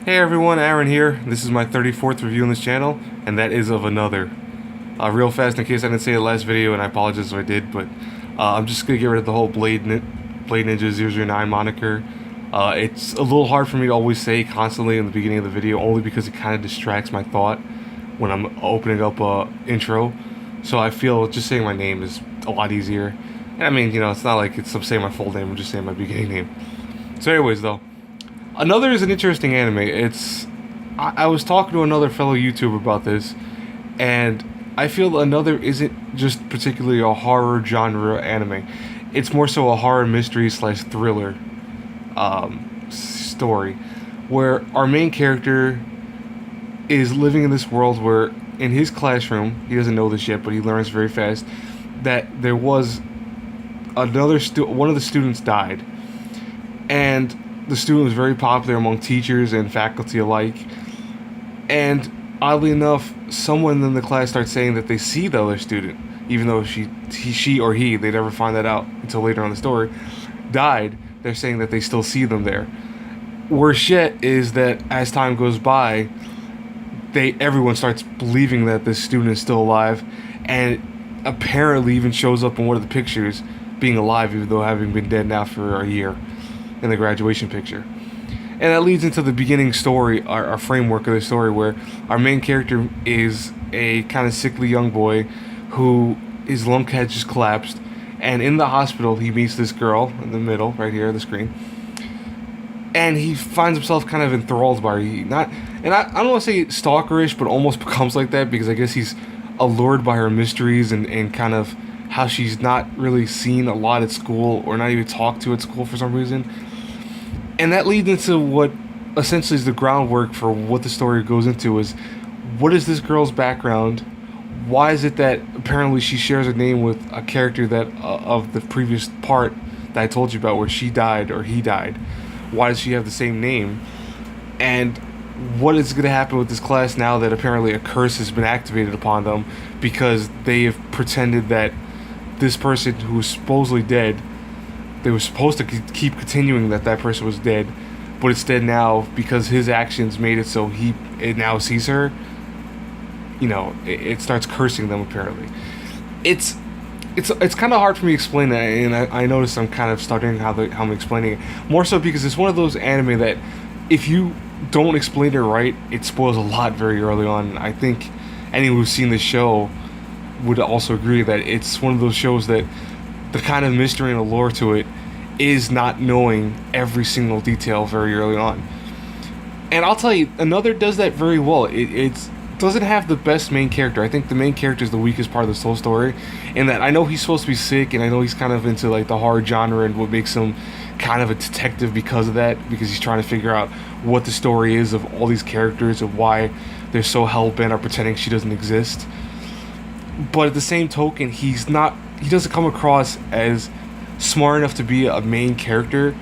Hey everyone, Aaron here. This is my 34th review on this channel, and that is of Another. Real fast, in case I didn't say it last video, and I apologize if I did, but I'm just gonna get rid of the whole Blade Ninja 009 moniker. It's a little hard for me to always say constantly in the beginning of the video, only because it kind of distracts my thought when I'm opening up a intro. So I feel just saying my name is a lot easier. And I mean, it's not like I'm saying my full name, I'm just saying my beginning name. So anyways, though. Another is an interesting anime. I was talking to another fellow YouTuber about this, and I feel Another isn't just particularly a horror genre anime. It's more so a horror mystery / thriller story, where our main character is living in this world where, in his classroom, he doesn't know this yet, but he learns very fast that there was one of the students died, and the student was very popular among teachers and faculty alike. And oddly enough, someone in the class starts saying that they see the other student, even though she or he, they never find that out until later on in the story, died. They're saying that they still see them there. Worse yet is that as time goes by, everyone starts believing that this student is still alive, and apparently even shows up in one of the pictures being alive, even though having been dead now for a year in the graduation picture. And that leads into the beginning story, our framework of the story, where our main character is a kind of sickly young boy who his lung had just collapsed, and in the hospital he meets this girl in the middle, right here on the screen, and he finds himself kind of enthralled by her. I don't want to say stalkerish, but almost becomes like that, because I guess he's allured by her mysteries and kind of how she's not really seen a lot at school, or not even talked to at school for some reason. And that leads into what essentially is the groundwork for what the story goes into, is what is this girl's background? Why is it that apparently she shares a name with a character that of the previous part that I told you about, where she died or he died? Why does she have the same name? And what is going to happen with this class now that apparently a curse has been activated upon them, because they have pretended that this person who was supposedly dead, they were supposed to keep continuing that person was dead, but instead now, because his actions made it so it now sees her, it starts cursing them apparently. It's kind of hard for me to explain that, and I notice I'm kind of stuttering how I'm explaining it, more so because it's one of those anime that if you don't explain it right, it spoils a lot very early on. I think anyone who's seen this show would also agree that it's one of those shows that the kind of mystery and allure to it is not knowing every single detail very early on. And I'll tell you, Another does that very well. It doesn't have the best main character. I think the main character is the weakest part of this whole story, in that I know he's supposed to be sick, and I know he's kind of into like the horror genre and what makes him kind of a detective because of that, because he's trying to figure out what the story is of all these characters and why they're so hell-bent on pretending she doesn't exist. But at the same token, he doesn't come across as smart enough to be a main character,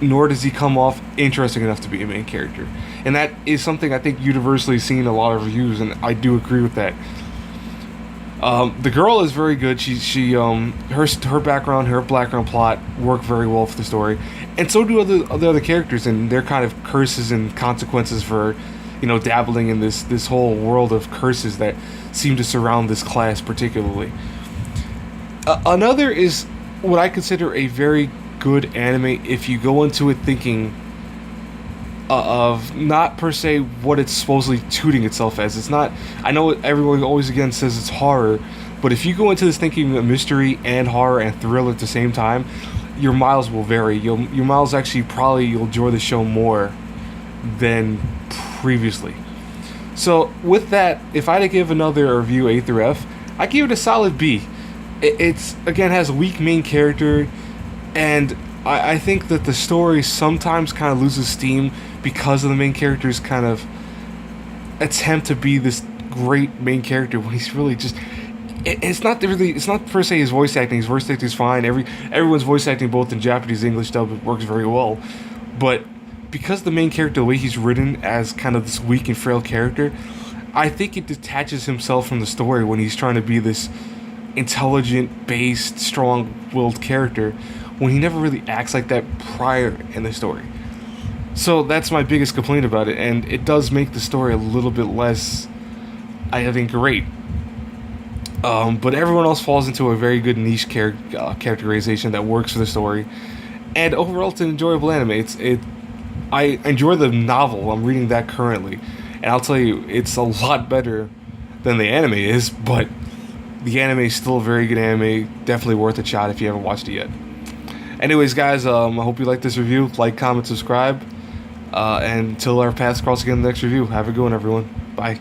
nor does he come off interesting enough to be a main character. And that is something I think universally seen in a lot of reviews, and I do agree with that. The girl is very good. Her background, her background plot work very well for the story, and so do the other characters and their kind of curses and consequences for, dabbling in this whole world of curses that seem to surround this class particularly. Another is what I consider a very good anime if you go into it thinking of not per se what it's supposedly tooting itself as. It's not. I know everyone always again says it's horror, but if you go into this thinking of mystery and horror and thrill at the same time, your miles will vary. Your miles actually you'll enjoy the show more than previously. So with that, if I had to give Another a review A through F, I give it a solid B. It's again has a weak main character, and I think that the story sometimes kind of loses steam because of the main character's kind of attempt to be this great main character when he's really just. It's not per se his voice acting. His voice acting is fine. Everyone's voice acting, both in Japanese and English dub, works very well, but because the main character, the way he's written as kind of this weak and frail character, I think it detaches himself from the story when he's trying to be this intelligent, based, strong-willed character, when he never really acts like that prior in the story. So that's my biggest complaint about it, and it does make the story a little bit less, I think, great. But everyone else falls into a very good niche characterization that works for the story, and overall, it's an enjoyable anime. I enjoy the novel. I'm reading that currently, and I'll tell you, it's a lot better than the anime is. But the anime is still a very good anime. Definitely worth a shot if you haven't watched it yet. Anyways, guys, I hope you like this review. Like, comment, subscribe, and until our paths cross again in the next review. Have a good one, everyone. Bye.